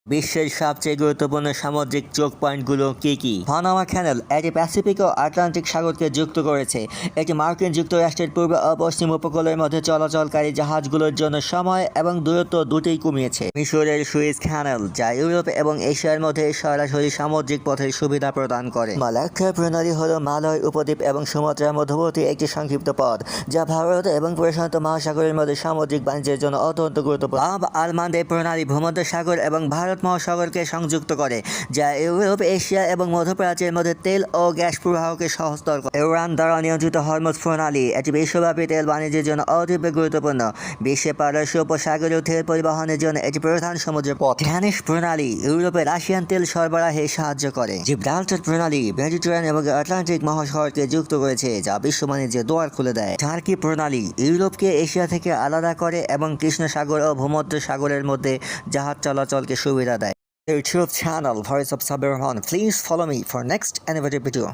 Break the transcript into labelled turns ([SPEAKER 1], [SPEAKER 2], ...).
[SPEAKER 1] বিশ্বের সবচেয়ে গুরুত্বপূর্ণ সামুদ্রিক চোখ পয়েন্টগুলো কি কি? পানামা ক্যানেল এটি প্যাসিফিক ও আটলান্টিক সাগরকে যুক্ত করেছে। এটি মার্কিন যুক্তরাষ্ট্রের পূর্ব ও পশ্চিম উপকূলের মধ্যে চলাচলকারী জাহাজগুলোর জন্য সময় এবং দূরত্ব দুটোই কমিয়েছে। মিশরের সুইস ক্যানেল যা ইউরোপ এবং এশিয়ার মধ্যে সরাসরি সামুদ্রিক পথের সুবিধা প্রদান করে। মালাক্কা প্রণালী হলো মালয় উপদ্বীপ এবং সুমাত্রার মধ্যবর্তী একটি সংক্ষিপ্ত পথ, যা ভারত এবং প্রশান্ত মহাসাগরের মধ্যে সামুদ্রিক বাণিজ্যের জন্য অত্যন্ত গুরুত্বপূর্ণ। বাব আল-মান্দেব প্রণালী ভূমধ্যসাগর এবং ভারত মহাসাগরকে সংযুক্ত করে, যা ইউরোপ, এশিয়া এবং মধ্যপ্রাচ্যের মধ্যে তেল ও গ্যাস প্রবাহকে সহজতর করে। ইরান দ্বারা নিয়ন্ত্রিত হরমুজ প্রণালী এটি বিশ্বব্যাপী তেল বাণিজ্যের জন্য অতীব গুরুত্বপূর্ণ। বিশ্বে পারস্য উপসাগরীয় তেল পরিবহনের জন্য এটি প্রধান সমুদ্র পথ। ড্যানিশ প্রণালী ইউরোপে রাশিয়ান তেল সরবরাহে সাহায্য করে। জিব্রাল্টার প্রণালী মেডিটেরিয়ান এবং আটলান্টিক মহাসাগরকে যুক্ত করেছে, যা বিশ্ব বাণিজ্যের দুয়ার খুলে দেয়। টার্কি প্রণালী ইউরোপকে এশিয়া থেকে আলাদা করে এবং কৃষ্ণ সাগর ও ভূমধ্য সাগরের মধ্যে জাহাজ চলাচলকে সুবিধা দেয়। YouTube channel Voice of Sabir Rahman. Please follow me for next innovative video.